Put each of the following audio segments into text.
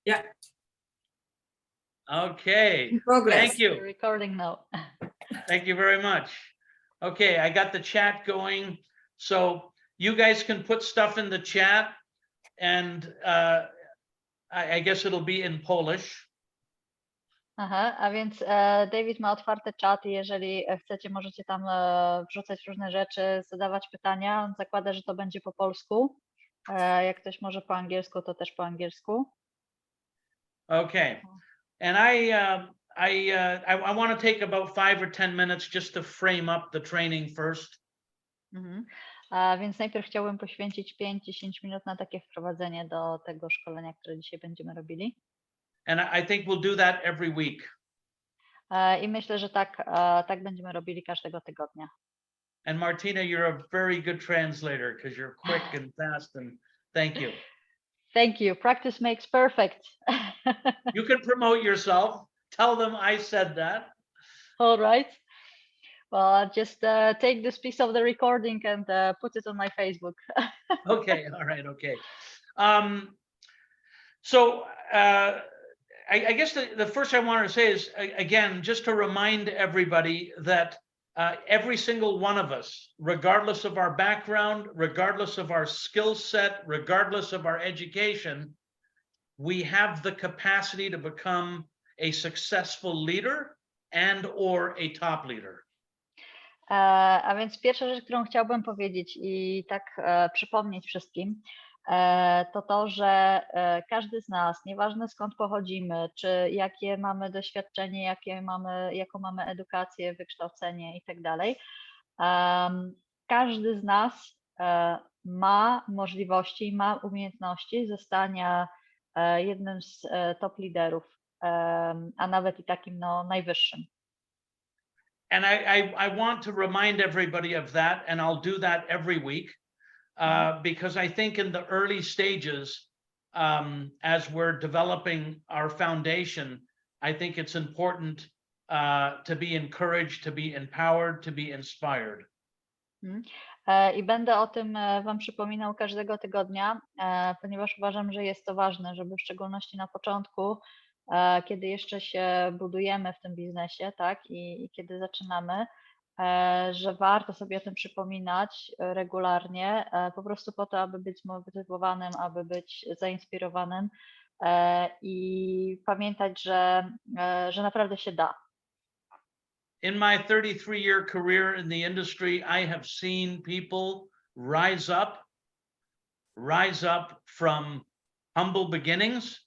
Yeah. Okay. In progress. Thank We're you. recording now. Thank you very much. Okay, I got the chat going. So you guys can put stuff in the chat, and I guess it'll be in Polish. Aha, a więc David ma otwarty czat i jeżeli chcecie, możecie tam wrzucać różne rzeczy, zadawać pytania. On zakłada, że to będzie po polsku. Jak ktoś może po angielsku, to też po angielsku. Okay. And I want to take about 5 or 10 minutes just to frame up the training first. Mhm. A więc najpierw chciałbym poświęcić 5-10 minut na takie wprowadzenie do tego szkolenia, które dzisiaj będziemy robili. And I think we'll do that every week. I myślę, że tak będziemy robili każdego tygodnia. And Martina, you're a very good translator because you're quick and fast, and thank you. Thank you. Practice makes perfect. You can promote yourself. Tell them I said that. All right. Well, I'll just take this piece of the recording and put it on my Facebook. Okay, all right, okay. So I guess the first I wanted to say is, again, just to remind everybody that every single one of us, regardless of our background, regardless of our skill set, regardless of our education, we have the capacity to become a successful leader and or a top leader. A więc pierwsza rzecz, którą chciałbym powiedzieć i tak przypomnieć wszystkim, to to, że każdy z nas, nieważne skąd pochodzimy, czy jakie mamy doświadczenie, jaką mamy edukację, wykształcenie i tak dalej, każdy z nas ma możliwości, ma umiejętności zostania jednym z top liderów, a nawet i takim najwyższym. And I want to remind everybody of that, and I'll do that every week, because I think in the early stages, as we're developing our foundation, I think it's important to be encouraged, to be empowered, to be inspired. I będę o tym Wam przypominał każdego tygodnia, ponieważ uważam, że jest to ważne, żeby w szczególności na początku, kiedy jeszcze się budujemy w tym biznesie, tak, i kiedy zaczynamy, że warto sobie o tym przypominać regularnie, po prostu po to, aby być zmotywowanym, aby być zainspirowanym i pamiętać, że naprawdę się da. In my 33-year career in the industry, I have seen people rise up from humble beginnings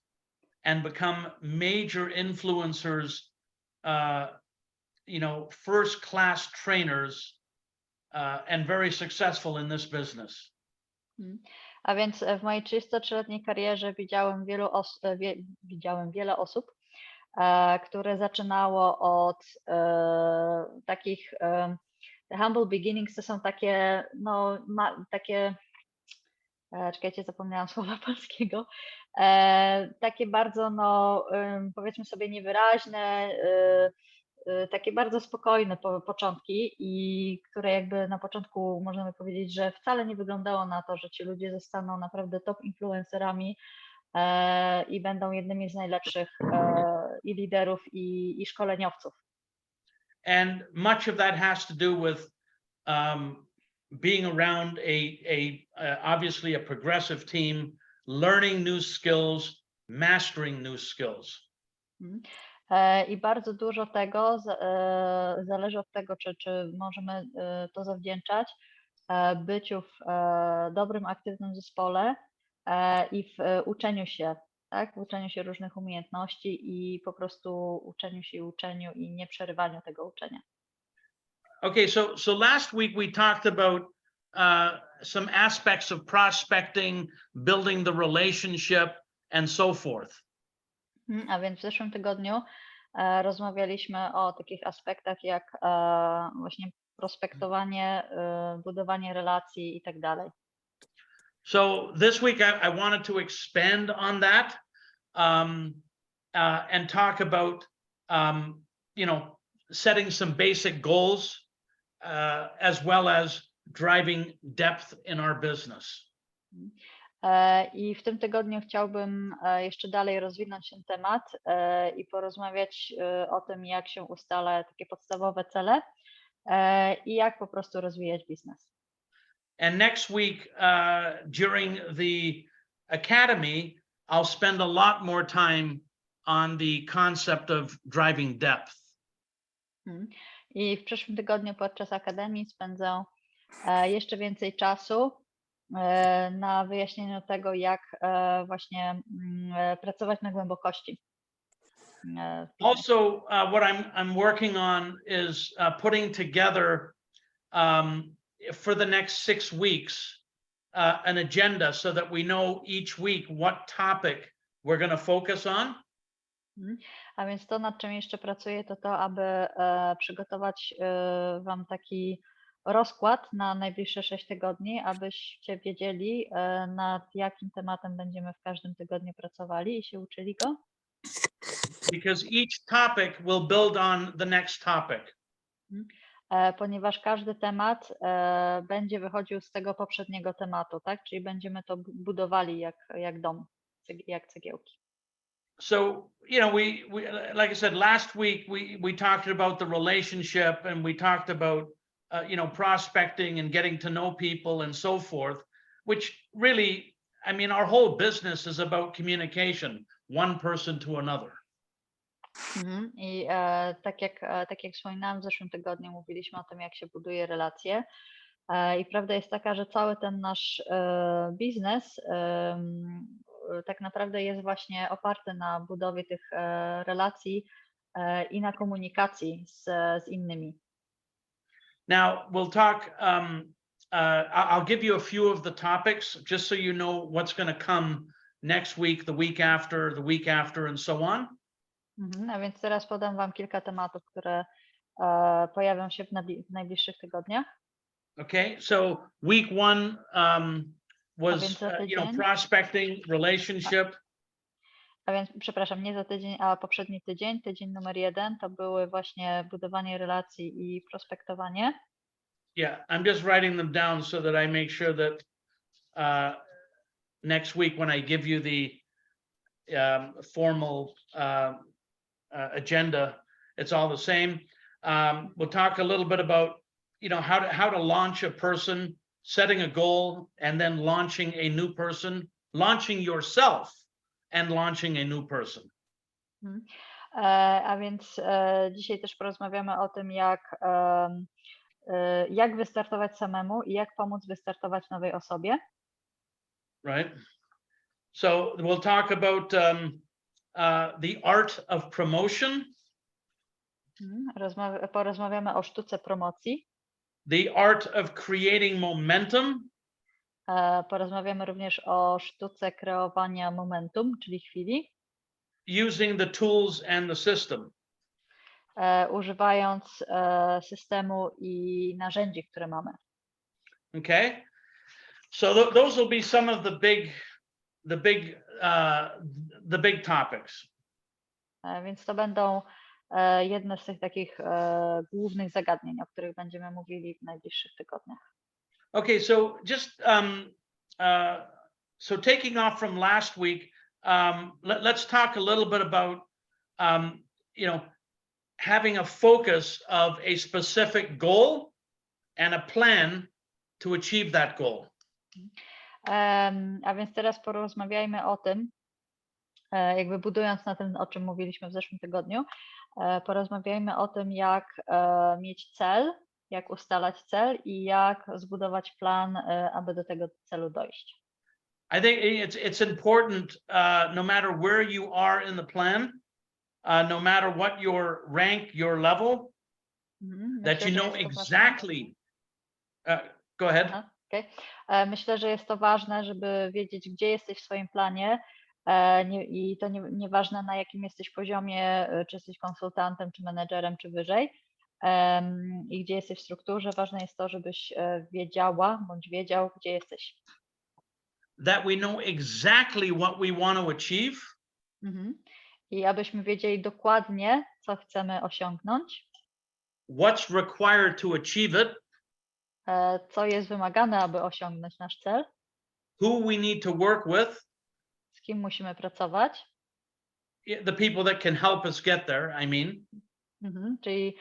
and become major influencers, first-class trainers, and very successful in this business. A więc w mojej 33-letniej karierze widziałem wiele osób, które zaczynało od takich humble beginnings, to są takie, czekajcie, zapomniałam słowa polskiego, takie bardzo, powiedzmy sobie, niewyraźne, takie bardzo spokojne początki i które jakby na początku możemy powiedzieć, że wcale nie wyglądało na to, że ci ludzie zostaną naprawdę top influencerami i będą jednymi z najlepszych i liderów i szkoleniowców. And much of that has to do with being around obviously a progressive team, learning new skills, mastering new skills. I bardzo dużo tego zależy od tego, czy możemy to zawdzięczać byciu w dobrym, aktywnym zespole i w uczeniu się, tak? W uczeniu się różnych umiejętności i po prostu uczeniu i nie przerywaniu tego uczenia. Okay, so last week we talked about some aspects of prospecting, building the relationship, and so forth. A więc w zeszłym tygodniu rozmawialiśmy o takich aspektach jak właśnie prospektowanie, budowanie relacji i tak dalej. So this week I wanted to expand on that and talk about setting some basic goals as well as driving depth in our business. I w tym tygodniu chciałbym jeszcze dalej rozwinąć ten temat i porozmawiać o tym, jak się ustala takie podstawowe cele i jak po prostu rozwijać biznes. And next week, during the academy, I'll spend a lot more time on the concept of driving depth. I w przyszłym tygodniu podczas akademii spędzę jeszcze więcej czasu na wyjaśnieniu tego, jak właśnie pracować na głębokości. Also, what I'm working on is putting together for the next 6 weeks an agenda so that we know each week what topic we're going to focus on. A więc to, nad czym jeszcze pracuję, to aby przygotować Wam taki rozkład na najbliższe 6 tygodni, abyście wiedzieli, nad jakim tematem będziemy w każdym tygodniu pracowali i się uczyli go. Because each topic will build on the next topic. Ponieważ każdy temat będzie wychodził z tego poprzedniego tematu, tak? Czyli będziemy to budowali jak dom, jak cegiełki. So, we like I said, last week we talked about the relationship and we talked about prospecting and getting to know people and so forth, which really, I mean, our whole business is about communication, one person to another. I tak jak wspominałam w zeszłym tygodniu, mówiliśmy o tym, jak się buduje relacje. I prawda jest taka, że cały ten nasz biznes tak naprawdę jest właśnie oparty na budowie tych relacji i na komunikacji z innymi. Now we'll talk. I'll give you a few of the topics just so you know what's going to come next week, the week after, and so on. A więc teraz podam Wam kilka tematów, które pojawią się w najbliższych tygodniach. Okay, so week 1 was prospecting, relationship. A więc, przepraszam, nie za tydzień, a poprzedni tydzień, tydzień numer 1, to były właśnie budowanie relacji i prospektowanie. Yeah, I'm just writing them down so that I make sure that next week when I give you the formal agenda, it's all the same. We'll talk a little bit about how to launch a person, setting a goal, and then launching a new person, launching yourself and launching a new person. A więc dzisiaj też porozmawiamy o tym, jak wystartować samemu i jak pomóc wystartować nowej osobie. Right. So we'll talk about the art of promotion. Porozmawiamy o sztuce promocji. The art of creating momentum. Porozmawiamy również o sztuce kreowania momentum, czyli chwili. Using the tools and the system. Używając systemu i narzędzi, które mamy. Okay. So those will be some of the big topics. Więc to będą jedne z tych takich głównych zagadnień, o których będziemy mówili w najbliższych tygodniach. Okay, so just so taking off from last week, let's talk a little bit about having a focus of a specific goal and a plan to achieve that goal. A więc teraz porozmawiajmy o tym, jakby budując na tym, o czym mówiliśmy w zeszłym tygodniu, porozmawiajmy o tym, jak mieć cel, jak ustalać cel i jak zbudować plan, aby do tego celu dojść. I think it's important, no matter where you are in the plan, no matter what your rank, your level, that you know exactly. Go ahead. Okay. Myślę, że jest to ważne, żeby wiedzieć, gdzie jesteś w swoim planie i to nieważne, na jakim jesteś poziomie, czy jesteś konsultantem, czy menedżerem, czy wyżej i gdzie jesteś w strukturze. Ważne jest to, żebyś wiedziała bądź wiedział, gdzie jesteś. That we know exactly what we want to achieve. I abyśmy wiedzieli dokładnie, co chcemy osiągnąć. What's required to achieve it. Co jest wymagane, aby osiągnąć nasz cel. who we need to work with, z kim musimy pracować, the people that can help us get there, I mean, czyli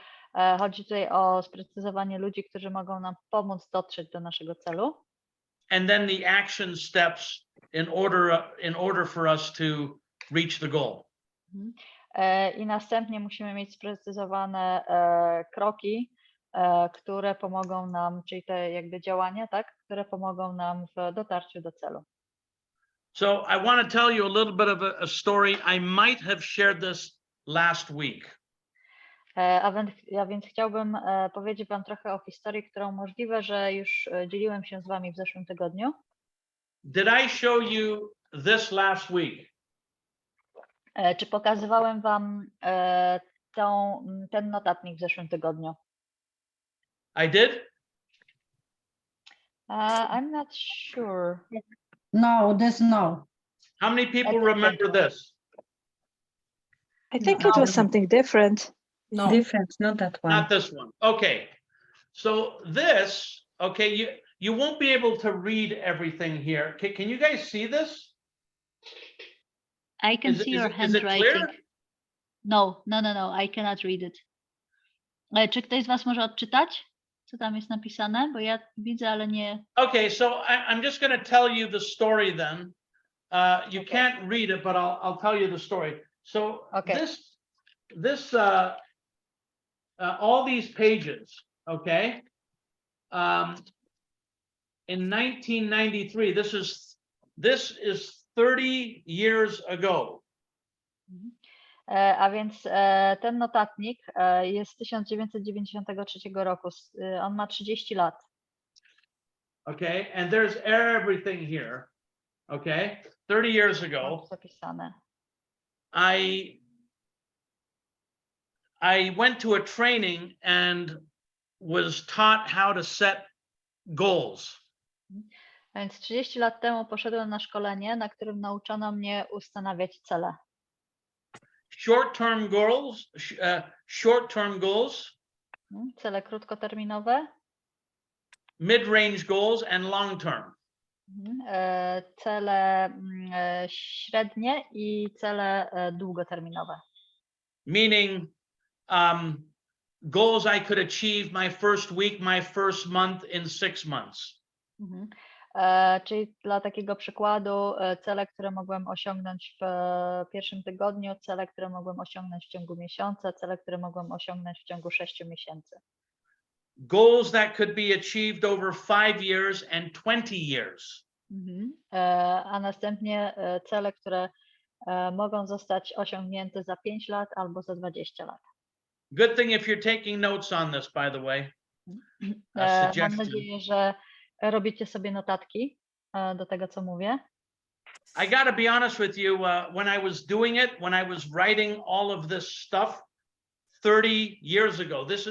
chodzi tutaj o sprecyzowanie ludzi, którzy mogą nam pomóc dotrzeć do naszego celu. and then the action steps in order for us to reach the goal. I następnie musimy mieć sprecyzowane kroki, które pomogą nam, czyli te jakby działania, tak, które pomogą nam w dotarciu do celu. So I want to tell you a little bit of a story. I might have shared this last week. Ja więc chciałbym powiedzieć wam trochę o historii, którą możliwe, że już dzieliłem się z wami w zeszłym tygodniu. Did I show you this last week? Czy pokazywałem wam ten notatnik w zeszłym tygodniu? I did? I'm not sure. No, this no. How many people don't remember think this? I think it was something different. No. Different, not that one. Not this one. Okay. So this, okay, you won't be able to read everything here. Can you guys see this? I can Is it- see is your it- is it handwriting. clear? No, I cannot read it. Czy ktoś z was może odczytać, co tam jest napisane? Bo ja widzę, ale nie. Okay, so I'm just going to tell you the story then. You Okay. can't read it, but I'll tell you the story. So Okay. this all these pages, okay? In 1993, this is 30 years ago. A więc ten notatnik jest z 1993 roku. On ma 30 lat. Okay, and there's everything here. Okay, 30 years Mam ago, tu zapisane. I went to a training and was taught how to set goals. A więc 30 lat temu poszedłem na szkolenie, na którym nauczono mnie ustanawiać cele. Short-term goals, Cele krótkoterminowe, mid-range goals, and long-term. cele średnie i cele długoterminowe. Meaning goals I could achieve my first week, my first month in 6 months. Czyli dla takiego przykładu cele, które mogłem osiągnąć w pierwszym tygodniu, cele, które mogłem osiągnąć w ciągu miesiąca, cele, które mogłem osiągnąć w ciągu 6 miesięcy. Goals that could be achieved over 5 years and 20 years. A następnie cele, które mogą zostać osiągnięte za 5 lat albo za 20 lat. Good thing if you're taking notes on this, by the way. Mam nadzieję, że robicie sobie notatki do tego, co mówię. I gotta be honest with you, when I was doing it, when I was writing all of this stuff 30 years ago, this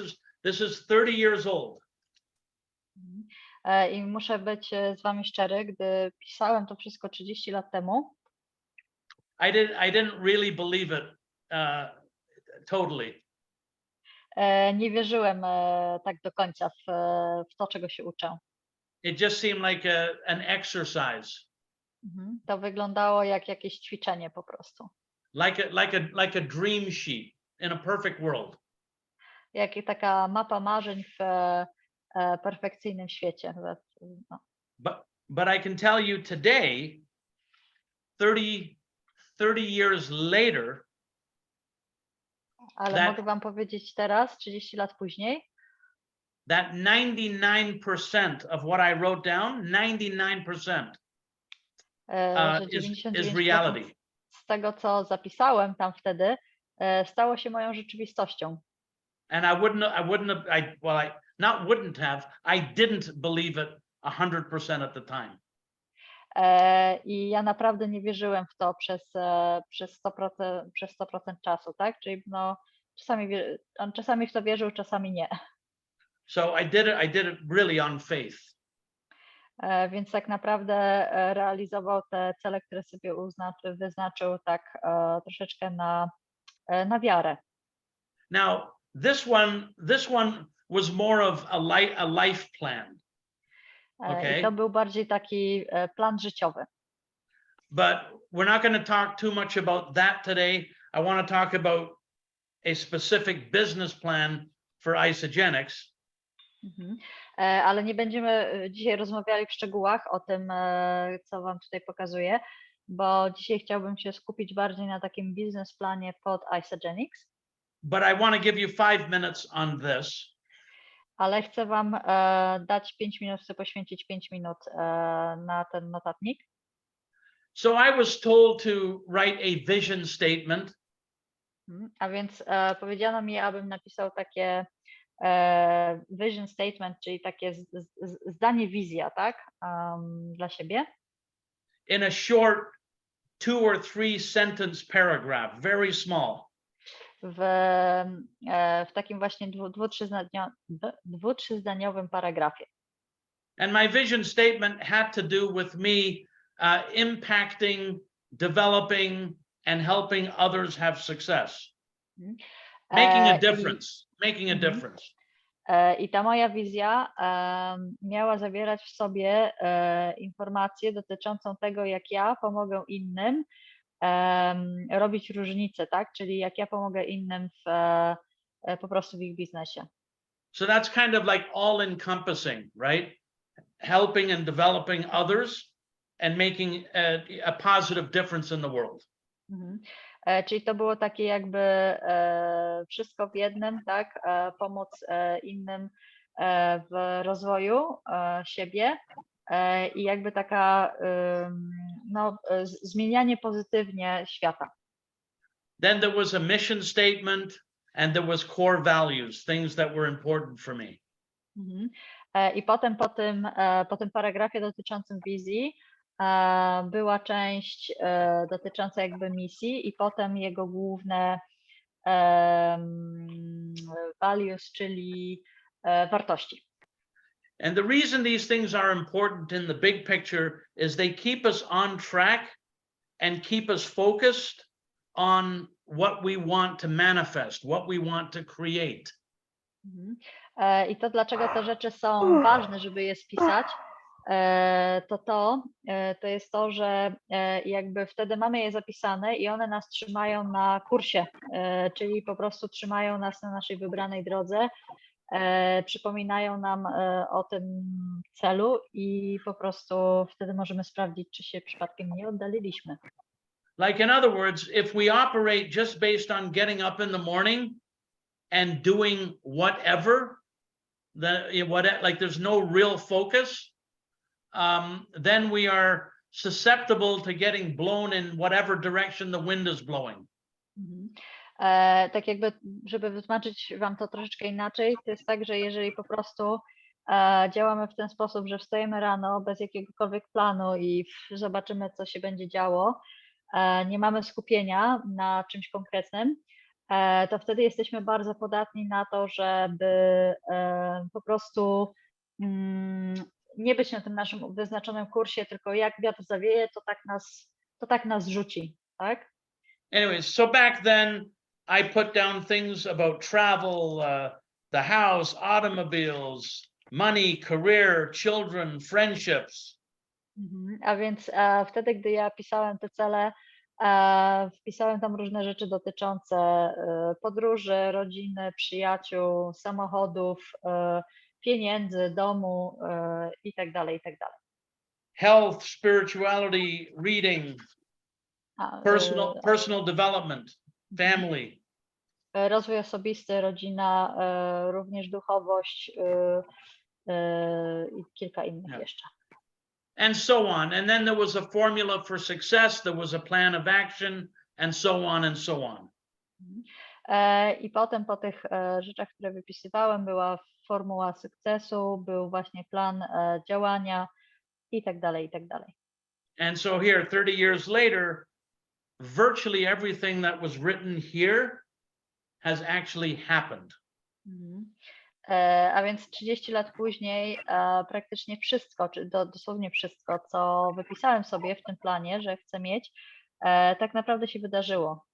is 30 years old. I muszę być z wami szczery, gdy pisałem to wszystko 30 lat temu, I didn't really believe it totally. nie wierzyłem tak do końca w to, czego się uczę. It just seemed like an exercise, To wyglądało jak jakieś ćwiczenie po prostu. like a dream sheet in a perfect world. Jak taka mapa marzeń w perfekcyjnym świecie. No. But I can tell you today, 30 years later, Ale mogę wam powiedzieć teraz, 30 lat później, that 99% of what I wrote down, 99% że is 99% reality. z tego, co zapisałem tam wtedy, stało się moją rzeczywistością. And I didn't believe it 100% at the time. I ja naprawdę nie wierzyłem w to przez 100% czasu, tak? Czyli no, czasami w to wierzył, czasami nie. So I did it really on faith. Więc tak naprawdę realizował te cele, które sobie wyznaczył tak troszeczkę na wiarę. Now, this one was more of a life plan. Okay. I to był bardziej taki plan życiowy. But we're not going to talk too much about that today. I want to talk about a specific business plan for Isogenics. Ale nie będziemy dzisiaj rozmawiali w szczegółach o tym, co wam tutaj pokazuję, bo dzisiaj chciałbym się skupić bardziej na takim biznesplanie pod Isogenics. But I want to give you 5 minutes on this. Ale chcę wam dać 5 minut, chcę poświęcić 5 minut na ten notatnik. So I was told to write a vision statement. A więc powiedziano mi, abym napisał takie vision statement, czyli takie zdanie wizja, tak, dla siebie. In a short 2 or 3 sentence paragraph, very small. W takim właśnie dwu-trzyzdaniowym paragrafie. And my vision statement had to do with me impacting, developing, and helping others have success. Making a difference. Making a difference. I ta moja wizja miała zawierać w sobie informację dotyczącą tego, jak ja pomogę innym robić różnicę, tak? Czyli jak ja pomogę innym po prostu w ich biznesie. So that's kind of like all encompassing, right? Helping and developing others and making a positive difference in the world. Czyli to było takie jakby wszystko w jednym, tak? Pomóc innym w rozwoju siebie i jakby taka no, zmienianie pozytywnie świata. Then there was a mission statement and there was core values, things that were important for me. I potem po tym paragrafie dotyczącym wizji była część dotycząca jakby misji i potem jego główne values, czyli wartości. And the reason these things are important in the big picture is they keep us on track and keep us focused on what we want to manifest, what we want to create. I to, dlaczego te rzeczy są ważne, żeby je spisać, to jest to, że jakby wtedy mamy je zapisane i one nas trzymają na kursie, czyli po prostu trzymają nas na naszej wybranej drodze, przypominają nam o tym celu i po prostu wtedy możemy sprawdzić, czy się przypadkiem nie oddaliliśmy. Like in other words, if we operate just based on getting up in the morning and doing whatever, like there's no real focus, then we are susceptible to getting blown in whatever direction the wind is blowing. Tak jakby, żeby wytłumaczyć wam to troszeczkę inaczej, to jest tak, że jeżeli po prostu działamy w ten sposób, że wstajemy rano bez jakiegokolwiek planu i zobaczymy, co się będzie działo, nie mamy skupienia na czymś konkretnym, to wtedy jesteśmy bardzo podatni na to, żeby po prostu nie być na tym naszym wyznaczonym kursie, tylko jak wiatr zawieje, to tak nas rzuci, tak? Anyways, so back then I put down things about travel, the house, automobiles, money, career, children, friendships. A więc wtedy, gdy ja pisałem te cele, wpisałem tam różne rzeczy dotyczące podróży, rodziny, przyjaciół, samochodów, pieniędzy, domu i tak dalej, i tak dalej. Health, spirituality, reading, personal development, family. Rozwój osobisty, rodzina, również duchowość i kilka innych jeszcze. And so on. And then there was a formula for success, there was a plan of action, and so on and so on. I potem po tych rzeczach, które wypisywałem, była formuła sukcesu, był właśnie plan działania i tak dalej, i tak dalej. And so here, 30 years later, virtually everything that was written here has actually happened. A więc 30 lat później praktycznie wszystko, czy dosłownie wszystko, co wypisałem sobie w tym planie, że chcę mieć, tak naprawdę się wydarzyło.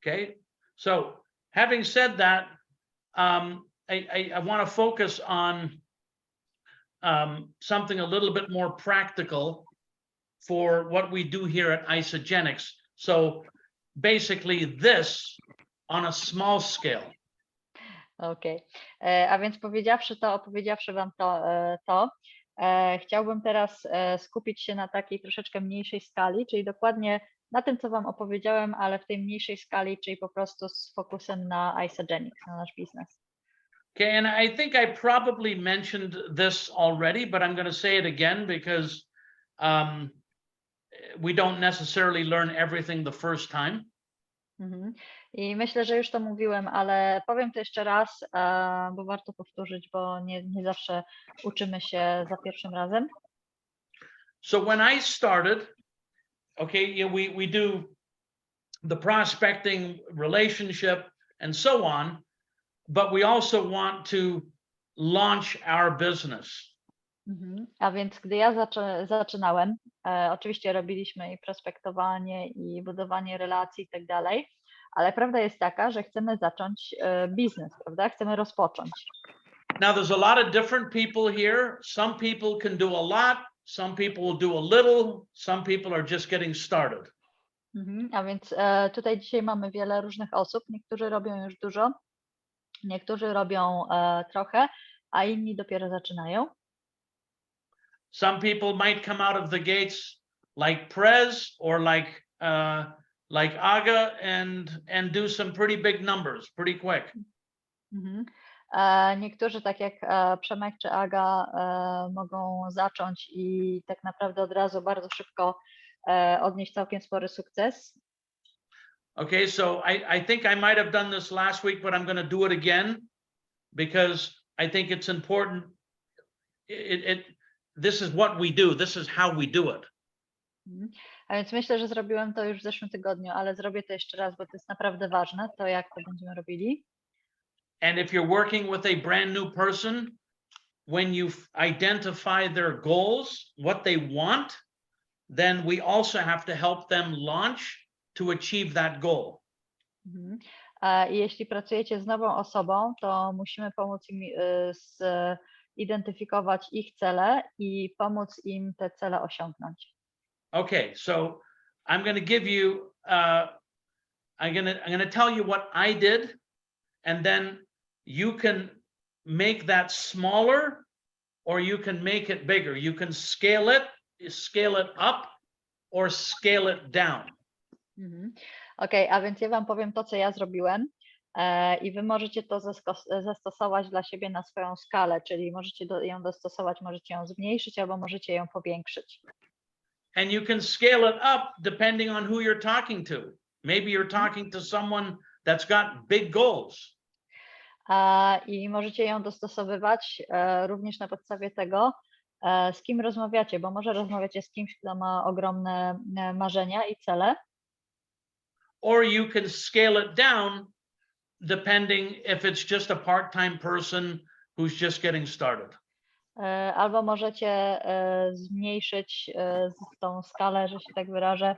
Okay, so having said that, I want to focus on something a little bit more practical for what we do here at Isogenics. So basically this on a small scale. Okej. A więc opowiedziawszy wam to, chciałbym teraz skupić się na takiej troszeczkę mniejszej skali, czyli dokładnie na tym, co wam opowiedziałem, ale w tej mniejszej skali, czyli po prostu z fokusem na Isogenics, na nasz biznes. Okay, and I think I probably mentioned this already, but I'm going to say it again because we don't necessarily learn everything the first time. I myślę, że już to mówiłem, ale powiem to jeszcze raz, bo warto powtórzyć, bo nie zawsze uczymy się za pierwszym razem. So when I started, okay, we do the prospecting, relationship, and so on, but we also want to launch our business. A więc gdy ja zaczynałem, oczywiście robiliśmy i prospektowanie, i budowanie relacji i tak dalej, ale prawda jest taka, że chcemy zacząć biznes, prawda? Chcemy rozpocząć. Now there's a lot of different people here. Some people can do a lot, some people will do a little, some people are just getting started. A więc tutaj dzisiaj mamy wiele różnych osób. Niektórzy robią już dużo, niektórzy robią trochę, a inni dopiero zaczynają. Some people might come out of the gates like Prez or like Aga and do some pretty big numbers pretty quick. Niektórzy, tak jak Przemek czy Aga, mogą zacząć i tak naprawdę od razu bardzo szybko odnieść całkiem spory sukces. Okay, so I think I might have done this last week, but I'm going to do it again because I think it's important. This is what we do. This is how we do it. A więc myślę, że zrobiłem to już w zeszłym tygodniu, ale zrobię to jeszcze raz, bo to jest naprawdę ważne, to jak to będziemy robili. And if you're working with a brand new person, when you identify their goals, what they want, then we also have to help them launch to achieve that goal. I jeśli pracujecie z nową osobą, to musimy pomóc im zidentyfikować ich cele i pomóc im te cele osiągnąć. Okay, so I'm going to give you, I'm going to tell you what I did, and then you can make that smaller, or you can make it bigger. You can scale it up, or scale it down. Okej, a więc ja wam powiem to, co ja zrobiłem i wy możecie to zastosować dla siebie na swoją skalę, czyli możecie ją dostosować, możecie ją zmniejszyć albo możecie ją powiększyć. And you can scale it up depending on who you're talking to. Maybe you're talking to someone that's got big goals. I możecie ją dostosowywać również na podstawie tego, z kim rozmawiacie, bo może rozmawiacie z kimś, kto ma ogromne marzenia i cele. Or you can scale it down depending if it's just a part-time person who's just getting started. Albo możecie zmniejszyć tą skalę, że się tak wyrażę,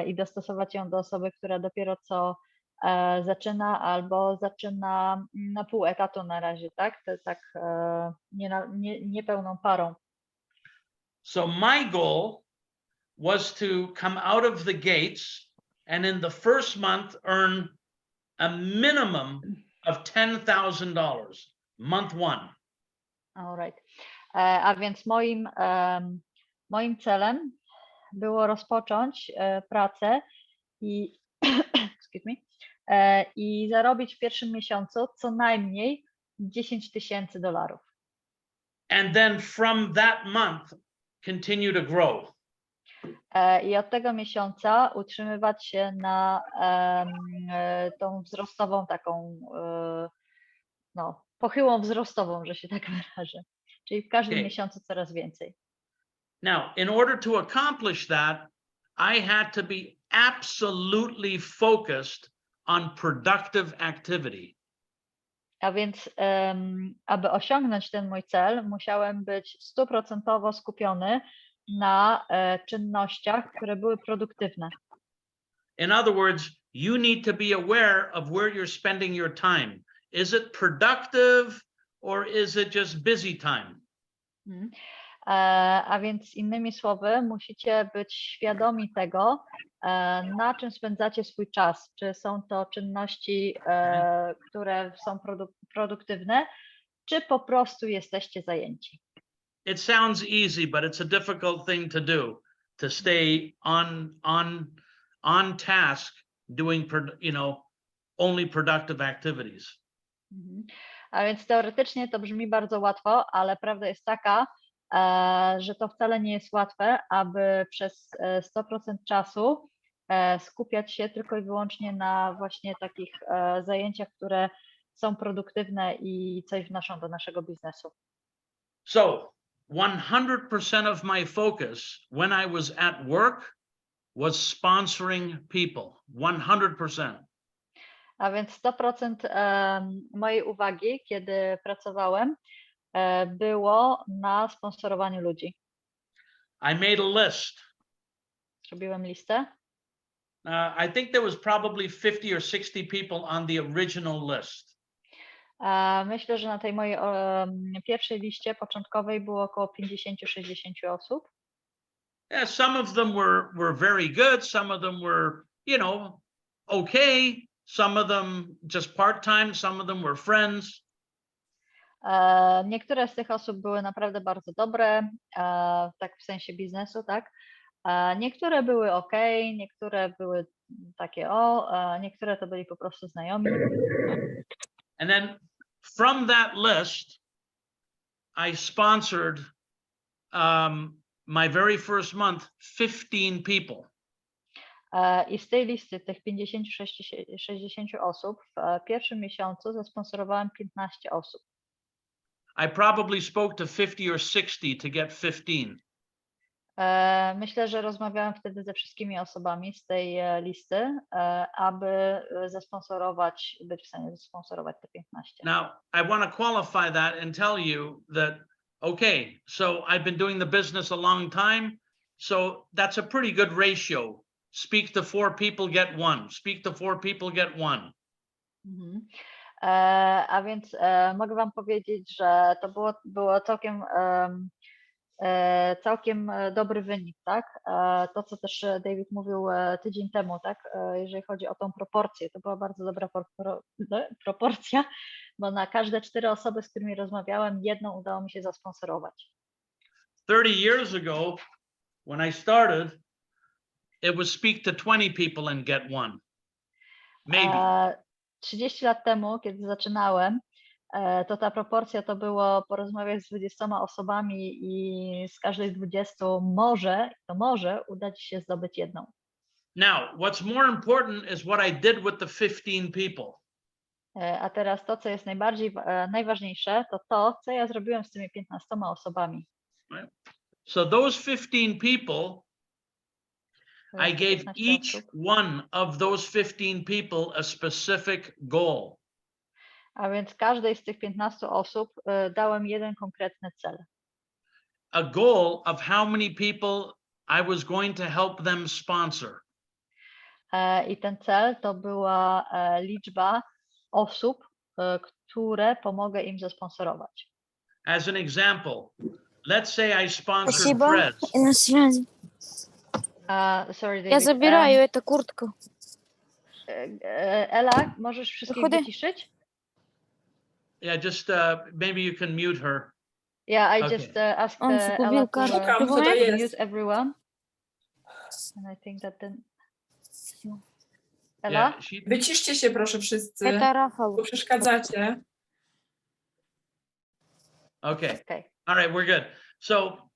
i dostosować ją do osoby, która dopiero co zaczyna albo zaczyna na pół etatu na razie, tak? To tak nie pełną parą. So my goal was to come out of the gates and in the first month earn a minimum of $10,000, month one. All right. A więc moim celem było rozpocząć pracę i excuse me, i zarobić w pierwszym miesiącu co najmniej $10,000. And then from that month continue to grow. I od tego miesiąca utrzymywać się na tą wzrostową taką, no, pochyłą wzrostową, że się tak wyrażę. Czyli w każdym miesiącu coraz więcej. Now, in order to accomplish that, I had to be absolutely focused on productive activity. A więc, aby osiągnąć ten mój cel, musiałem być 100% skupiony na czynnościach, które były produktywne. In other words, you need to be aware of where you're spending your time. Is it productive or is it just busy time? A więc innymi słowy, musicie być świadomi tego, na czym spędzacie swój czas. Czy są to czynności, które są produktywne, czy po prostu jesteście zajęci. It sounds easy, but it's a difficult thing to do, to stay on task, doing, only productive activities. A więc teoretycznie to brzmi bardzo łatwo, ale prawda jest taka, że to wcale nie jest łatwe, aby przez 100% czasu skupiać się tylko i wyłącznie na właśnie takich zajęciach, które są produktywne i coś wnoszą do naszego biznesu. So 100% of my focus when I was at work was sponsoring people. 100%. A więc 100% mojej uwagi, kiedy pracowałem, było na sponsorowaniu ludzi. I made a list. Zrobiłem listę. I think there was probably 50 or 60 people on the original list. Myślę, że na tej mojej pierwszej liście początkowej było około 50-60 osób. Yeah, some of them were very good, some of them were, okay, some of them just part-time, some of them were friends. Niektóre z tych osób były naprawdę bardzo dobre, tak w sensie biznesu, tak? Niektóre były ok, niektóre były takie niektóre to byli po prostu znajomi. And then from that list, I sponsored my very first month 15 people. I z tej listy tych 50-60 osób w pierwszym miesiącu zasponsorowałem 15 osób. I probably spoke to 50 or 60 to get 15. Myślę, że rozmawiałem wtedy ze wszystkimi osobami z tej listy, aby być w stanie zasponsorować te 15. Now, I want to qualify that and tell you that, okay, so I've been doing the business a long time, so that's a pretty good ratio. Speak to 4 people, get 1. Speak to 4 people, get 1. A więc mogę wam powiedzieć, że to było całkiem dobry wynik, tak? To, co też David mówił tydzień temu, tak? Jeżeli chodzi o tą proporcję, to była bardzo dobra proporcja, bo na każde 4 osoby, z którymi rozmawiałem, jedną udało mi się zasponsorować. 30 years ago, when I started, it was speak to 20 people and get 1. Maybe. 30 lat temu, kiedy zaczynałem, to ta proporcja to było porozmawiać z 20 osobami i z każdej 20 może uda ci się zdobyć jedną. Now, what's more important is what I did with the 15 people. A teraz to, co jest najważniejsze, to, co ja zrobiłem z tymi 15 osobami. Right? So those 15 people, I gave each one of those 15 people a specific goal. A więc każdej z tych 15 osób dałem jeden konkretny cel. A goal of how many people I was going to help them sponsor. I ten cel to była liczba osób, które pomogę im zasponsorować. As an example, let's say I sponsored Prez. Sorry, David. Я забираю эту куртку. Ela, możesz wszystkich wyciszyć? Yeah, just maybe you can mute her. Yeah, I Okay. just asked On Ela zgubił to kartkę. mute everyone. And I think that then... Ela? Yeah, she, Wyciszcie się proszę wszyscy, Это Рафал. bo przeszkadzacie. okay. Okay. All right, we're good. So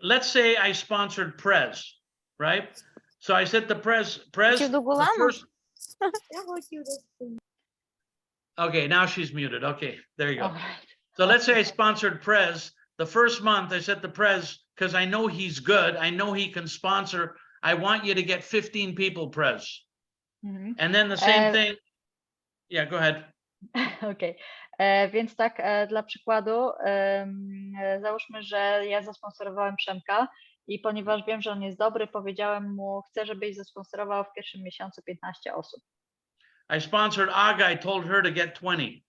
let's say I sponsored Prez, right? So I said to Prez, the first... Okay, now she's muted. Okay, there you go. All right. So let's say I sponsored Prez. The first month I said to Prez, because I know he's good, I know he can sponsor, I want you to get 15 people, Prez. And then the same thing. Yeah, go ahead. Okej, więc tak dla przykładu, załóżmy, że ja zasponsorowałem Przemka i ponieważ wiem, że on jest dobry, powiedziałem mu, chcę, żebyś zasponsorował w pierwszym miesiącu 15 osób. I sponsored Aga, I told her to get 20.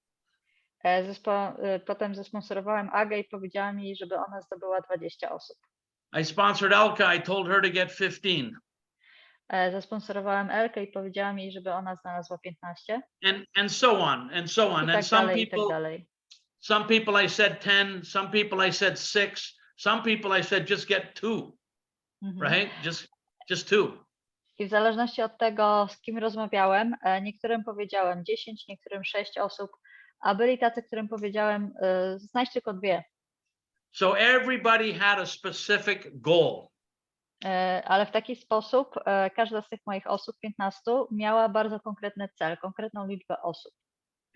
Potem zasponsorowałem Agę i powiedziałam jej, żeby ona zdobyła 20 osób. I sponsored Elka. I told her to get 15. Zasponsorowałem Elkę i powiedziałam jej, żeby ona znalazła 15. And so on and so on. I And tak some dalej, i tak people, dalej. some people I said 10, some people I said 6, some people I said just get 2, right? Just 2. I w zależności od tego, z kim rozmawiałem, niektórym powiedziałem 10, niektórym 6 osób, a byli tacy, którym powiedziałem, znajdź tylko 2. So everybody had a specific goal. Ale w taki sposób każda z tych moich osób, 15, miała bardzo konkretny cel, konkretną liczbę osób.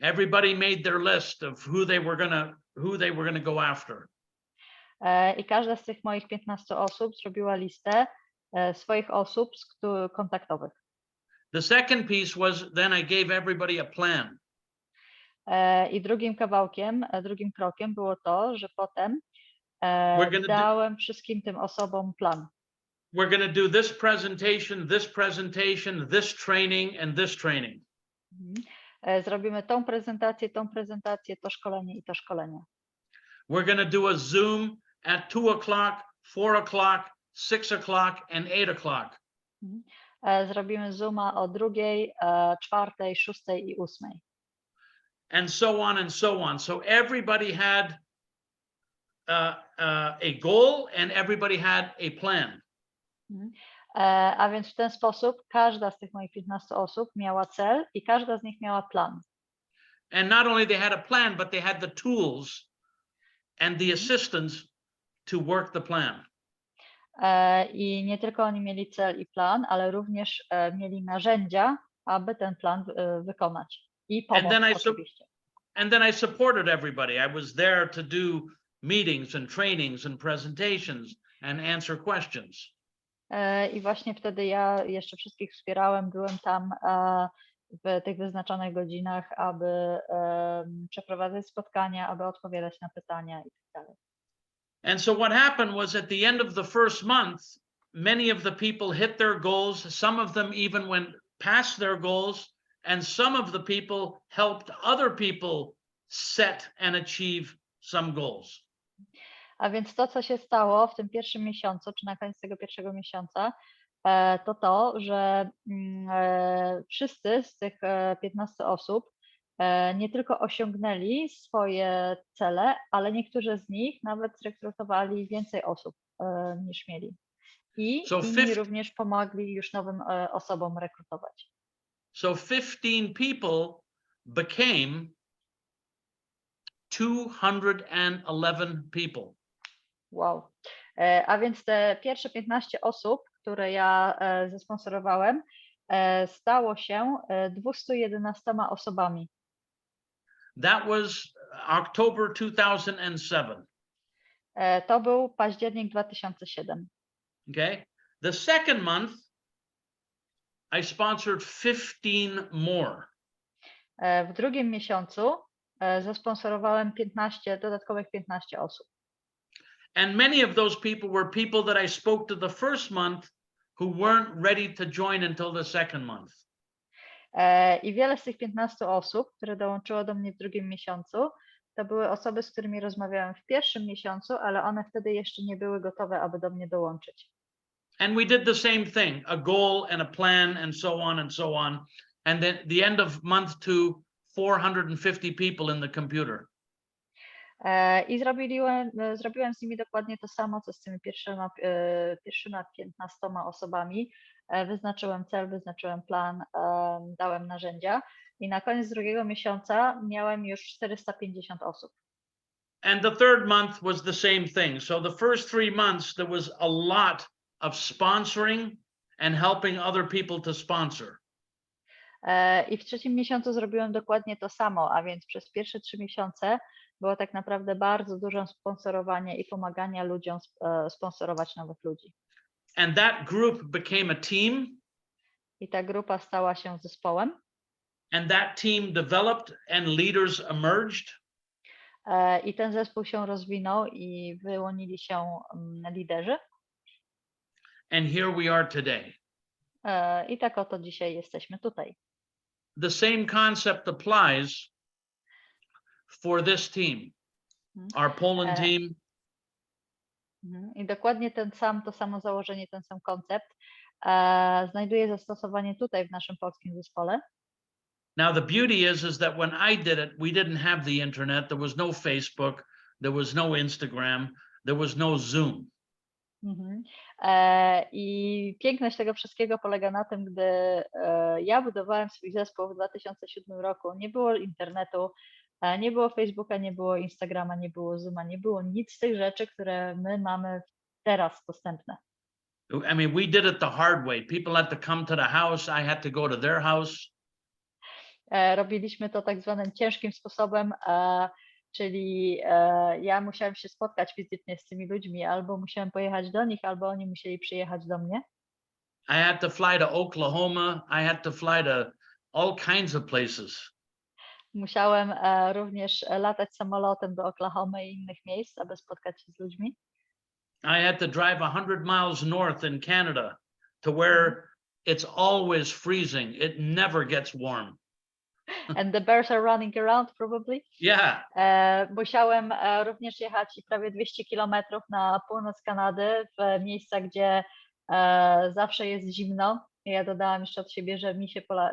Everybody made their list of who they were gonna go after. I każda z tych moich 15 osób zrobiła listę swoich osób kontaktowych. The second piece was then I gave everybody a plan. I drugim kawałkiem, drugim krokiem było to, że potem dałem wszystkim tym osobom plan. We're going to do this presentation, this training, and this training. Zrobimy tą prezentację, to szkolenie i to szkolenie. We're going to do a Zoom at 2 o'clock, 4 o'clock, 6 o'clock, and 8 o'clock. Zrobimy Zooma o 2, 4, 6 i 8. And so on and so on. So everybody had a goal and everybody had a plan. A więc w ten sposób każda z tych moich 15 osób miała cel i każda z nich miała plan. And not only they had a plan, but they had the tools and the assistance to work the plan. I nie tylko oni mieli cel i plan, ale również mieli narzędzia, aby ten plan wykonać. I pomoc oczywiście. And then I supported everybody. I was there to do meetings and trainings and presentations and answer questions. I właśnie wtedy ja jeszcze wszystkich wspierałem, byłem tam w tych wyznaczonych godzinach, aby przeprowadzać spotkania, aby odpowiadać na pytania i tak dalej. And so what happened was at the end of the first month, many of the people hit their goals. Some of them even went past their goals, and some of the people helped other people set and achieve some goals. A więc to, co się stało w tym pierwszym miesiącu, czy na koniec tego pierwszego miesiąca, to, że wszyscy z tych 15 osób nie tylko osiągnęli swoje cele, ale niektórzy z nich nawet zrekrutowali więcej osób niż mieli. I inni również pomogli już nowym osobom rekrutować. So 15 people became 211 people. Wow. A więc te pierwsze 15 osób, które ja zasponsorowałem, stało się 211 osobami. That was October 2007. To był październik 2007. Okay. The second month, I sponsored 15 more. W drugim miesiącu zasponsorowałem dodatkowych 15 osób. And many of those people were people that I spoke to the first month who weren't ready to join until the second month. I wiele z tych 15 osób, które dołączyło do mnie w drugim miesiącu, to były osoby, z którymi rozmawiałem w pierwszym miesiącu, ale one wtedy jeszcze nie były gotowe, aby do mnie dołączyć. And we did the same thing, a goal and a plan and so on and so on. And then the end of month 2, 450 people in the computer. I zrobiłem z nimi dokładnie to samo, co z tymi pierwszymi 15 osobami. Wyznaczyłem cel, wyznaczyłem plan, dałem narzędzia i na koniec drugiego miesiąca miałem już 450 osób. And the third month was the same thing. So the first 3 months there was a lot of sponsoring and helping other people to sponsor. I w trzecim miesiącu zrobiłem dokładnie to samo, a więc przez pierwsze 3 miesiące było tak naprawdę bardzo dużo sponsorowania i pomagania ludziom sponsorować nowych ludzi. And that group became a team. I ta grupa stała się zespołem. And that team developed and leaders emerged. I ten zespół się rozwinął i wyłonili się liderzy. And here we are today. I tak oto dzisiaj jesteśmy tutaj. The same concept applies for this team, our Poland team. I dokładnie to samo założenie, ten sam koncept znajduje zastosowanie tutaj w naszym polskim zespole. Now the beauty is that when I did it, we didn't have the internet. There was no Facebook, there was no Instagram, there was no Zoom. I piękność tego wszystkiego polega na tym, gdy ja budowałem swój zespół w 2007 roku, nie było internetu, nie było Facebooka, nie było Instagrama, nie było Zooma, nie było nic z tych rzeczy, które my mamy teraz dostępne. I mean, we did it the hard way. People had to come to the house. I had to go to their house. Robiliśmy to tak zwanym ciężkim sposobem, czyli ja musiałem się spotkać fizycznie z tymi ludźmi, albo musiałem pojechać do nich, albo oni musieli przyjechać do mnie. I had to fly to Oklahoma. I had to fly to all kinds of places. Musiałem również latać samolotem do Oklahomy i innych miejsc, aby spotkać się z ludźmi. I had to drive 100 miles north in Canada to where it's always freezing. It never gets warm. And the bears are running around probably. Yeah. Musiałem również jechać prawie 200 kilometrów na północ Kanady, w miejsca, gdzie zawsze jest zimno. Ja dodałam jeszcze od siebie, że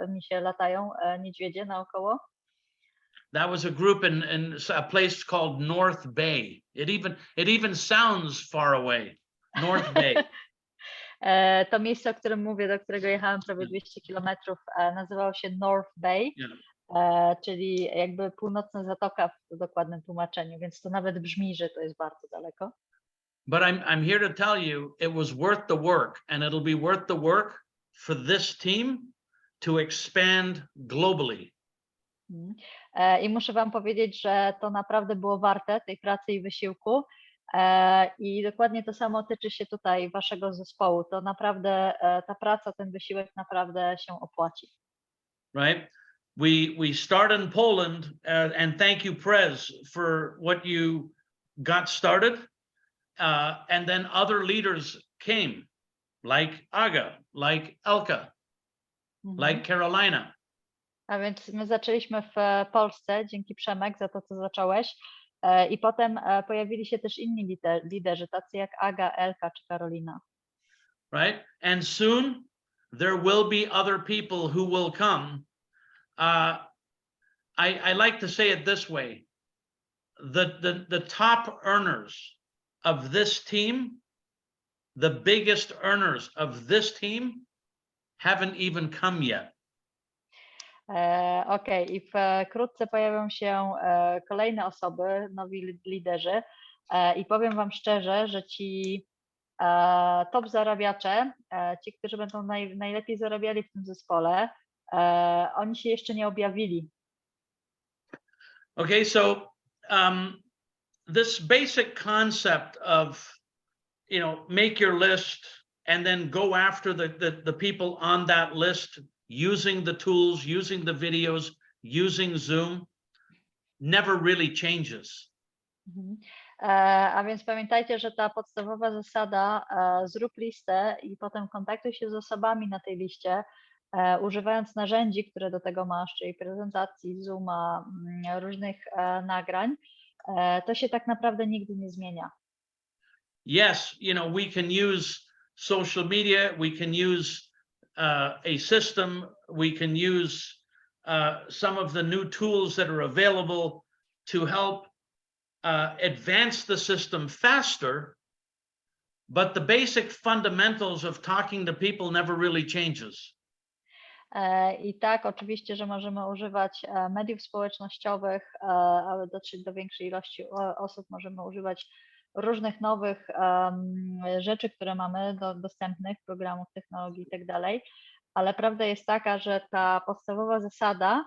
mi się latają niedźwiedzie naokoło. That was a group in a place called North Bay. It even sounds far away. North Bay. To miejsce, o którym mówię, do którego jechałem prawie 200 kilometrów, nazywało się North Bay, czyli jakby północna zatoka w dokładnym tłumaczeniu, więc to nawet brzmi, że to jest bardzo daleko. But I'm here to tell you, it was worth the work, and it'll be worth the work for this team to expand globally. I muszę wam powiedzieć, że to naprawdę było warte tej pracy i wysiłku. I dokładnie to samo tyczy się tutaj waszego zespołu. To naprawdę ta praca, ten wysiłek naprawdę się opłaci. Right? We start in Poland, and thank you, Prez, for what you got started. And then other leaders came, like Aga, like Elka, like Carolina. A więc my zaczęliśmy w Polsce, dzięki Przemek za to, co zacząłeś. I potem pojawili się też inni liderzy, tacy jak Aga, Elka czy Karolina. Right? And soon there will be other people who will come. I like to say it this way. The top earners of this team, the biggest earners of this team haven't even come yet. Okej, i wkrótce pojawią się kolejne osoby, nowi liderzy i powiem wam szczerze, że ci top zarabiacze, ci, którzy będą najlepiej zarabiali w tym zespole, oni się jeszcze nie objawili. Okay, so this basic concept of, make your list and then go after the people on that list, using the tools, using the videos, using Zoom, never really changes. A więc pamiętajcie, że ta podstawowa zasada, zrób listę i potem kontaktuj się z osobami na tej liście, używając narzędzi, które do tego masz, czyli prezentacji, Zooma, różnych nagrań, to się tak naprawdę nigdy nie zmienia. Yes, we can use social media, we can use a system, we can use some of the new tools that are available to help advance the system faster, but the basic fundamentals of talking to people never really changes. I tak, oczywiście, że możemy używać mediów społecznościowych, aby dotrzeć do większej ilości osób, możemy używać różnych nowych rzeczy, które mamy dostępnych, programów, technologii i tak dalej, ale prawda jest taka, że ta podstawowa zasada,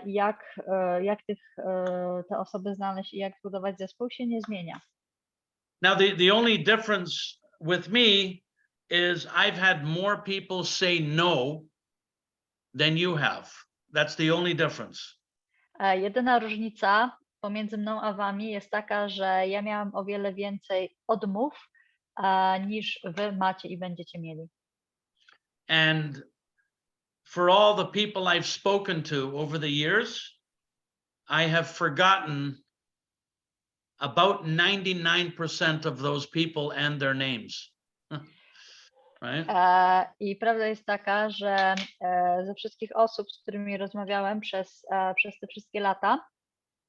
jak te osoby znaleźć i jak zbudować zespół, się nie zmienia. Now, the only difference with me is I've had more people say no than you have. That's the only difference. Jedyna różnica pomiędzy mną a wami jest taka, że ja miałam o wiele więcej odmów niż wy macie i będziecie mieli. And for all the people I've spoken to over the years, I have forgotten about 99% of those people and their names. Right? I prawda jest taka, że ze wszystkich osób, z którymi rozmawiałem przez te wszystkie lata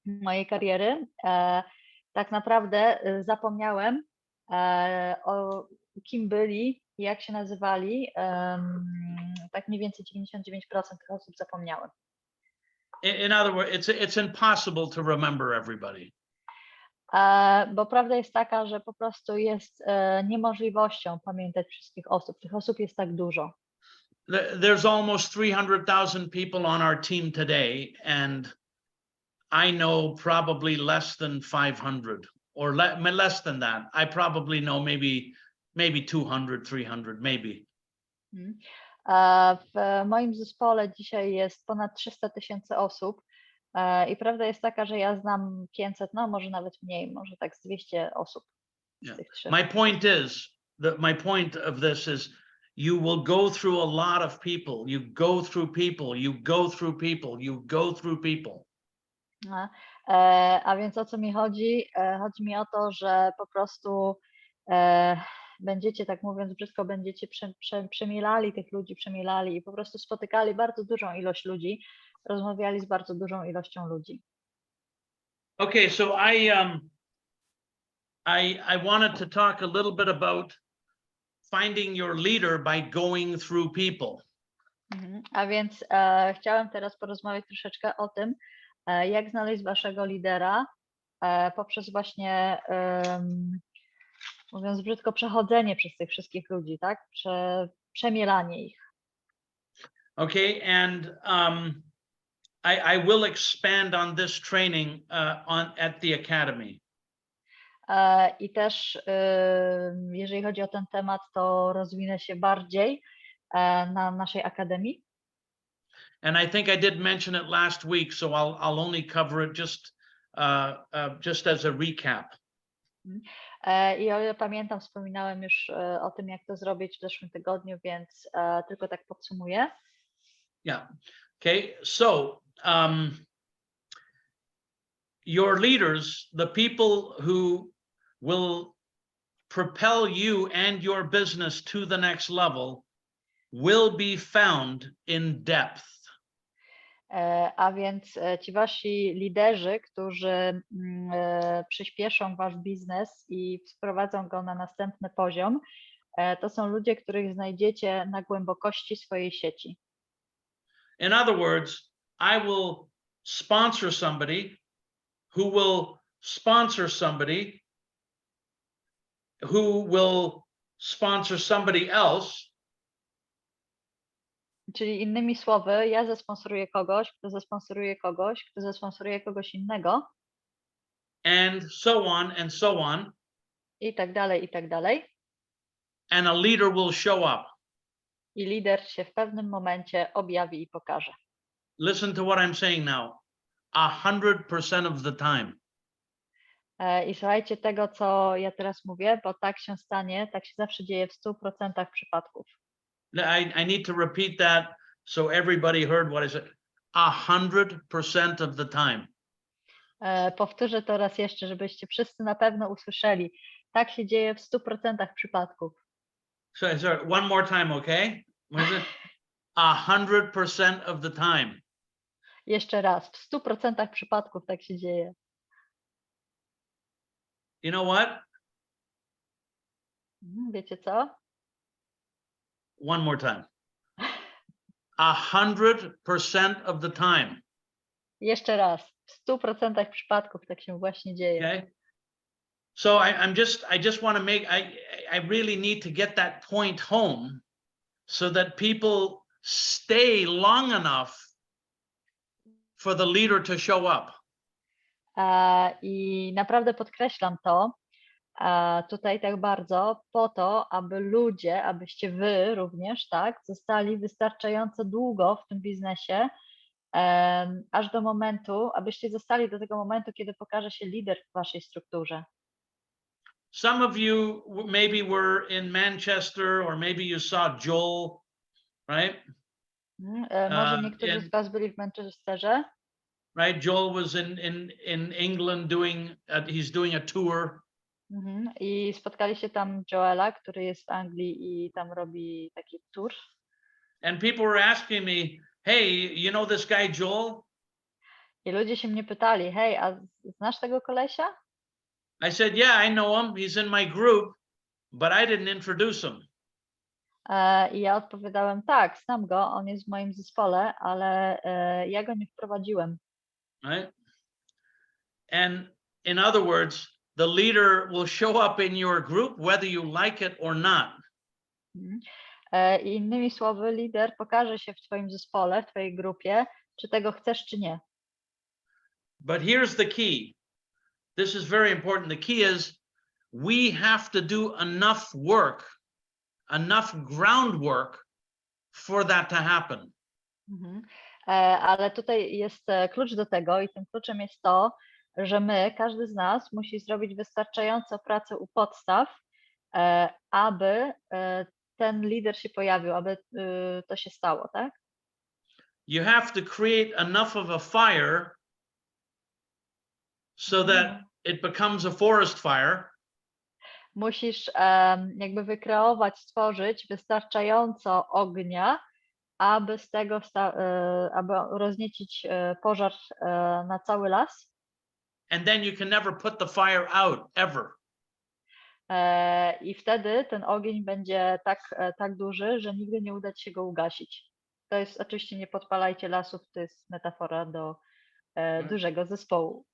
mojej kariery, tak naprawdę zapomniałem o kim byli, jak się nazywali. Tak mniej więcej 99% tych osób zapomniałem. In other words, it's impossible to remember everybody. Bo prawda jest taka, że po prostu jest niemożliwością pamiętać wszystkich osób. Tych osób jest tak dużo. There's almost 300,000 people on our team today, and I know probably less than 500 or less than that. I probably know maybe 200, 300, maybe. W moim zespole dzisiaj jest ponad 300 000 osób i prawda jest taka, że ja znam 500, no może nawet mniej, może tak z 200 osób. Yeah. Z tych trzech. My point of this is you will go through a lot of people. You go through people, you go through people, you go through people. A więc o co mi chodzi? Chodzi mi o to, że po prostu będziecie, tak mówiąc brzydko, będziecie przemielali tych ludzi, przemielali i po prostu spotykali bardzo dużą ilość ludzi, rozmawiali z bardzo dużą ilością ludzi. Okay, so I wanted to talk a little bit about finding your leader by going through people. A więc chciałem teraz porozmawiać troszeczkę o tym, jak znaleźć waszego lidera poprzez właśnie, mówiąc brzydko, przechodzenie przez tych wszystkich ludzi, tak? Przemielanie ich. Okay, and I will expand on this training at the academy. I też jeżeli chodzi o ten temat, to rozwinę się bardziej na naszej akademii. And I think I did mention it last week, so I'll only cover it just as a recap. I o ile pamiętam, wspominałem już o tym, jak to zrobić w zeszłym tygodniu, więc tylko tak podsumuję. Yeah. Okay. So your leaders, the people who will propel you and your business to the next level, will be found in depth. A więc ci wasi liderzy, którzy przyspieszą wasz biznes i sprowadzą go na następny poziom, to są ludzie, których znajdziecie na głębokości swojej sieci. In other words, I will sponsor somebody who will sponsor somebody who will sponsor somebody else. Czyli innymi słowy, ja zasponsoruję kogoś, kto zasponsoruje kogoś, kto zasponsoruje kogoś innego. And so on and so on. I tak dalej, i tak dalej. And a leader will show up. I lider się w pewnym momencie objawi i pokaże. Listen to what I'm saying now. 100% of the time. I słuchajcie tego, co ja teraz mówię, bo tak się stanie, tak się zawsze dzieje w 100% przypadków. I need to repeat that so everybody heard what I said. 100% of the time. Powtórzę to raz jeszcze, żebyście wszyscy na pewno usłyszeli. Tak się dzieje w 100% przypadków. Sorry, one more time, okay? What is it? 100% of the time. Jeszcze raz, w 100% przypadków tak się dzieje. You know what? Wiecie co? One more time. 100% of the time. Jeszcze raz, w 100% przypadków tak się właśnie dzieje. Okay. So I just want to make, I really need to get that point home so that people stay long enough for the leader to show up. I naprawdę podkreślam to tutaj tak bardzo po to, aby ludzie, abyście wy również, tak, zostali wystarczająco długo w tym biznesie, aż do momentu, abyście zostali do tego momentu, kiedy pokaże się lider w waszej strukturze. Some of you maybe were in Manchester, or maybe you saw Joel, right? Może niektórzy z was byli w Manchesterze. right? Joel was in England doing, he's doing a tour. I spotkaliście tam Joela, który jest w Anglii i tam robi taki tour. And people were asking me, hey, you know this guy Joel? I ludzie się mnie pytali, hej, a znasz tego kolesia? I said, yeah, I know him. He's in my group, but I didn't introduce him. I ja odpowiadałem, tak, znam go, on jest w moim zespole, ale ja go nie wprowadziłem. Right? And in other words, the leader will show up in your group whether you like it or not. I innymi słowy, lider pokaże się w twoim zespole, w twojej grupie, czy tego chcesz, czy nie. But here's the key. This is very important. The key is we have to do enough work, enough groundwork for that to happen. Ale tutaj jest klucz do tego i tym kluczem jest to, że my, każdy z nas musi zrobić wystarczająco pracę u podstaw, aby ten lider się pojawił, aby to się stało, tak? You have to create enough of a fire so that it becomes a forest fire. Musisz jakby wykreować, stworzyć wystarczająco ognia, aby z tego aby rozniecić pożar na cały las. And then you can never put the fire out ever. I wtedy ten ogień będzie tak duży, że nigdy nie uda ci się go ugasić. To jest oczywiście, nie podpalajcie lasów, to jest metafora do dużego zespołu.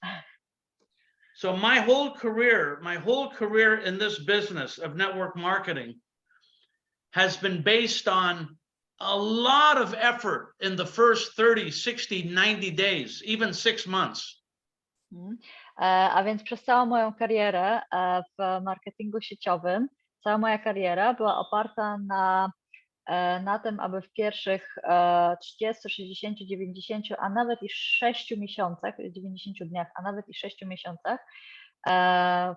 So my whole career in this business of network marketing has been based on a lot of effort in the first 30, 60, 90 days, even 6 months. A więc przez całą moją karierę w marketingu sieciowym, cała moja kariera była oparta na tym, aby w pierwszych 30, 60, 90, a nawet i 6 miesiącach, 90 dniach, a nawet i 6 miesiącach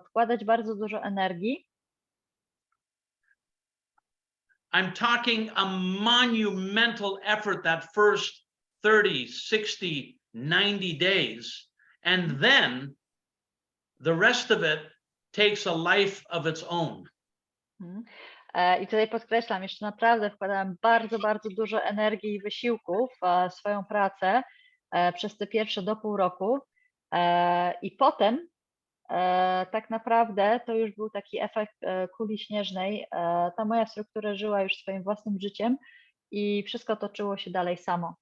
wkładać bardzo dużo energii. I'm talking a monumental effort that first 30, 60, 90 days, and then the rest of it takes a life of its own. I tutaj podkreślam, jeszcze naprawdę wkładałem bardzo, bardzo dużo energii i wysiłku w swoją pracę przez te pierwsze do pół roku i potem tak naprawdę to już był taki efekt kuli śnieżnej. Ta moja struktura żyła już swoim własnym życiem i wszystko toczyło się dalej samo.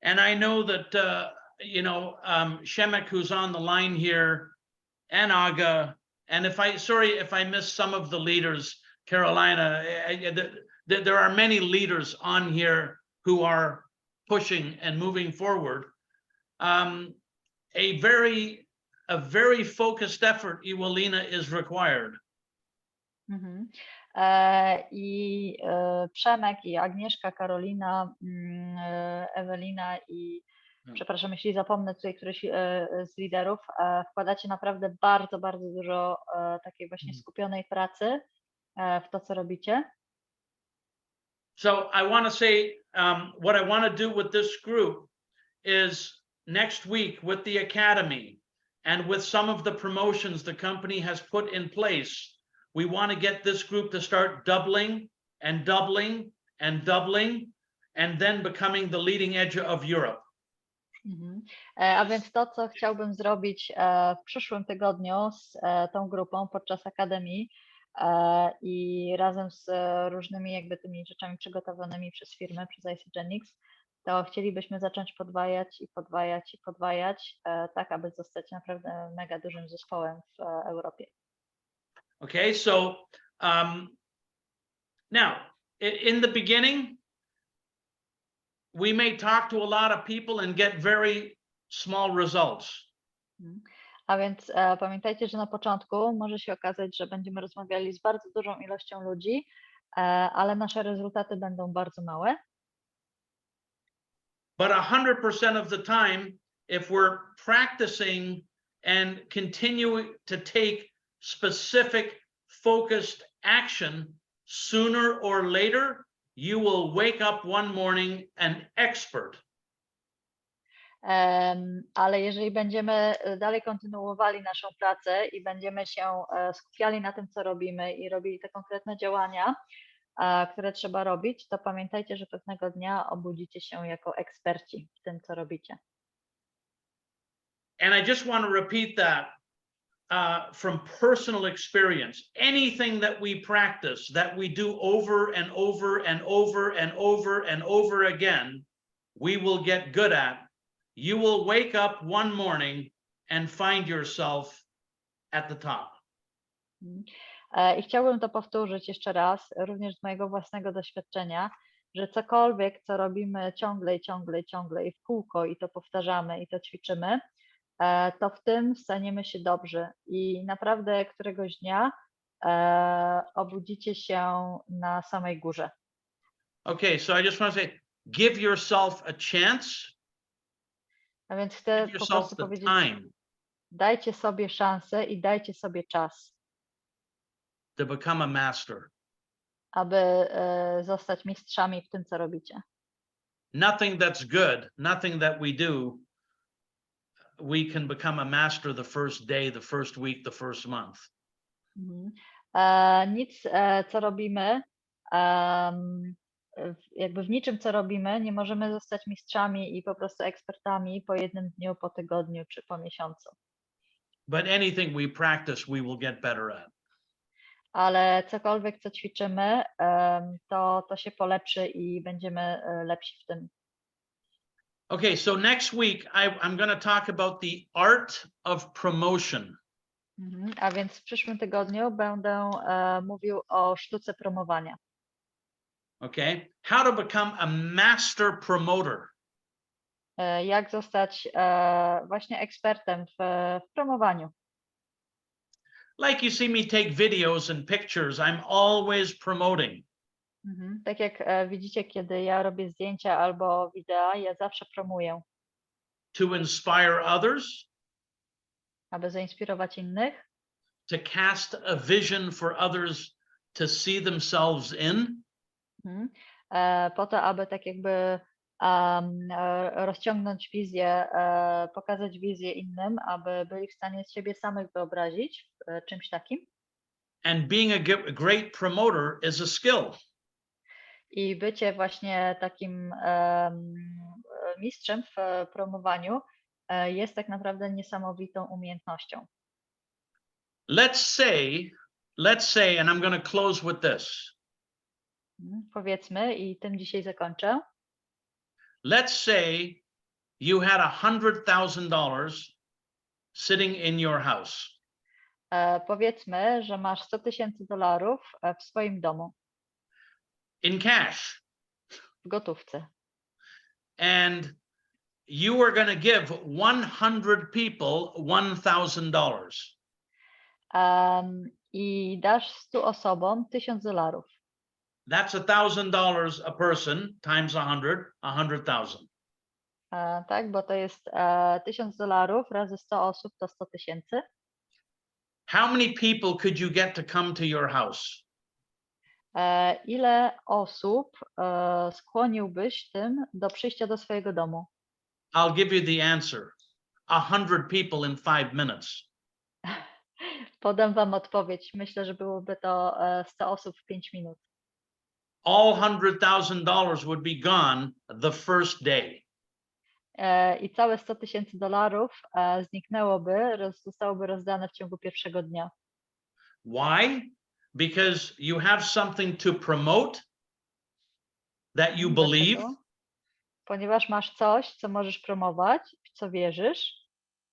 And I know that, Shemek, who's on the line here, and Aga, and sorry if I missed some of the leaders, Carolina, there are many leaders on here who are pushing and moving forward. A very focused effort, Iwalina, is required. I Przemek, i Agnieszka, Karolina, Ewelina i przepraszam, jeśli zapomnę tutaj któryś z liderów, wkładacie naprawdę bardzo, bardzo dużo takiej właśnie skupionej pracy w to, co robicie. So I want to say what I want to do with this group is next week with the academy and with some of the promotions the company has put in place, we want to get this group to start doubling and doubling and doubling and then becoming the leading edge of Europe. A więc to, co chciałbym zrobić w przyszłym tygodniu z tą grupą podczas akademii i razem z różnymi jakby tymi rzeczami przygotowanymi przez firmę, przez ICGenix, to chcielibyśmy zacząć podwajać i podwajać i podwajać, tak aby zostać naprawdę mega dużym zespołem w Europie. Okay, so now in the beginning, we may talk to a lot of people and get very small results. A więc pamiętajcie, że na początku może się okazać, że będziemy rozmawiali z bardzo dużą ilością ludzi, ale nasze rezultaty będą bardzo małe. But 100% of the time, if we're practicing and continue to take specific, focused action, sooner or later, you will wake up one morning an expert. Ale jeżeli będziemy dalej kontynuowali naszą pracę i będziemy się skupiali na tym, co robimy i robili te konkretne działania, które trzeba robić, to pamiętajcie, że pewnego dnia obudzicie się jako eksperci w tym, co robicie. And I just want to repeat that from personal experience. Anything that we practice, that we do over and over and over and over and over again, we will get good at. You will wake up one morning and find yourself at the top. I chciałbym to powtórzyć jeszcze raz, również z mojego własnego doświadczenia, że cokolwiek, co robimy ciągle i ciągle i ciągle i w kółko i to powtarzamy i to ćwiczymy, to w tym staniemy się dobrzy i naprawdę któregoś dnia obudzicie się na samej górze. Okay, so I just want to say, give yourself a chance, A więc chcę give po yourself prostu the powiedzieć, time dajcie sobie szansę i dajcie sobie czas, to become a master. aby zostać mistrzami w tym, co robicie. Nothing that's good, nothing that we do, we can become a master the first day, the first week, the first month. Nic, co robimy, jakby w niczym, co robimy, nie możemy zostać mistrzami i po prostu ekspertami po jednym dniu, po tygodniu czy po miesiącu. But anything we practice, we will get better at. Ale cokolwiek, co ćwiczymy, to się polepszy i będziemy lepsi w tym. Okay, so next week, I'm going to talk about the art of promotion. A więc w przyszłym tygodniu będę mówił o sztuce promowania. Okay, how to become a master promoter. Jak zostać właśnie ekspertem w promowaniu. Like you see me take videos and pictures, I'm always promoting. Tak jak widzicie, kiedy ja robię zdjęcia albo wideo, ja zawsze promuję, To inspire others, aby zainspirować innych, to cast a vision for others to see themselves in, po to, aby tak jakby rozciągnąć wizję, pokazać wizję innym, aby byli w stanie z siebie samych wyobrazić czymś takim. and being a great promoter is a skill. I bycie właśnie takim mistrzem w promowaniu jest tak naprawdę niesamowitą umiejętnością. Let's say, and I'm going to close with this. Powiedzmy, i tym dzisiaj zakończę. Let's say you had $100,000 sitting in your house. Powiedzmy, że masz $100,000 w swoim domu, In cash, w gotówce. and you are going to give 100 people $1,000. I dasz 100 osobom $1,000. That's $1,000 a person times 100,000. Tak, bo to jest $1,000 razy 100 osób to 100,000. How many people could you get to come to your house? Ile osób skłoniłbyś tym do przyjścia do swojego domu? I'll give you the answer. 100 people in 5 minutes. Podam wam odpowiedź. Myślę, że byłoby to 100 osób w 5 minut. All $100,000 would be gone the first day. I całe $100,000 zniknęłoby, zostałoby rozdane w ciągu pierwszego dnia. Why? Because you have something to promote that you believe. Dlaczego? Ponieważ masz coś, co możesz promować, w co wierzysz.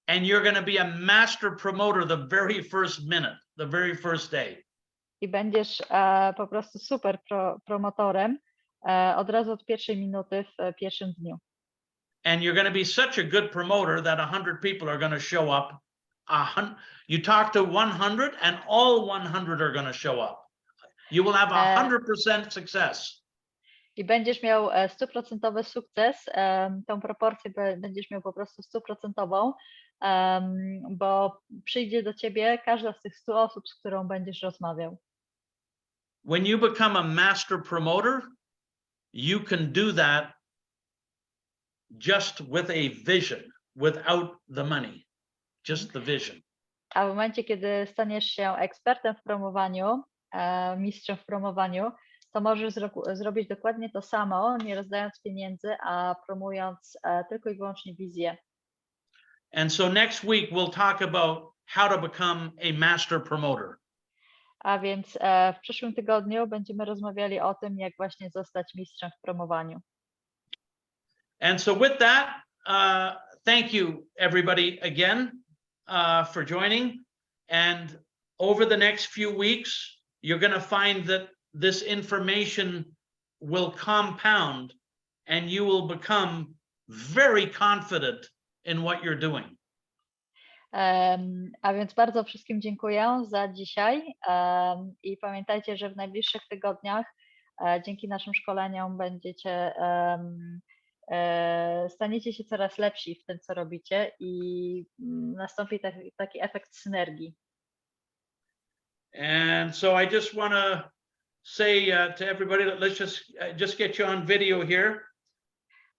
And you're going to be a master promoter the very first minute, the very first day. I będziesz po prostu super promotorem od razu od pierwszej minuty w pierwszym dniu. And you're going to be such a good promoter that 100 people are going to show up. You talk to 100 and all 100 are going to show up. You will have 100% success. I będziesz miał 100% sukces, tą proporcję będziesz miał po prostu 100%, bo przyjdzie do ciebie każda z tych 100 osób, z którą będziesz rozmawiał. When you become a master promoter, you can do that just with a vision, without the money, just the vision. A w momencie, kiedy staniesz się ekspertem w promowaniu, mistrzem w promowaniu, to możesz zrobić dokładnie to samo, nie rozdając pieniędzy, a promując tylko i wyłącznie wizję. And so next week we'll talk about how to become a master promoter. A więc w przyszłym tygodniu będziemy rozmawiali o tym, jak właśnie zostać mistrzem w promowaniu. And so with that, thank you everybody again for joining. And over the next few weeks, you're going to find that this information will compound and you will become very confident in what you're doing. A więc bardzo wszystkim dziękuję za dzisiaj i pamiętajcie, że w najbliższych tygodniach dzięki naszym szkoleniom staniecie się coraz lepsi w tym, co robicie i nastąpi taki efekt synergii. And so I just want to say to everybody that let's just get you on video here.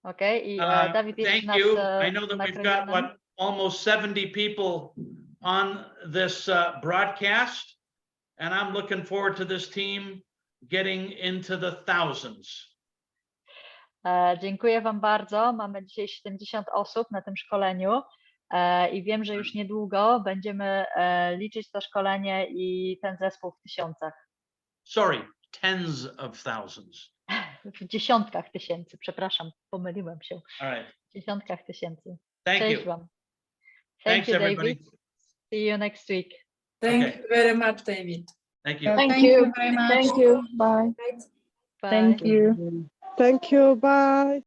Okay, i Dawid jest Thank nas you. I know that we've got nagrywany. almost 70 people on this broadcast, and I'm looking forward to this team getting into the thousands. Dziękuję Wam bardzo. Mamy dzisiaj 70 osób na tym szkoleniu i wiem, że już niedługo będziemy liczyć to szkolenie i ten zespół w tysiącach. Sorry, tens of thousands. W dziesiątkach tysięcy, przepraszam, pomyliłem się. All right. W dziesiątkach tysięcy. Thank Cześć you. Wam. Thanks, Thank you, everybody. David. See you next week. Thank Okay. you very much, David. Thank you. Thank you very much. Thank you. Bye. Bye. Thank you. Thank you. Bye.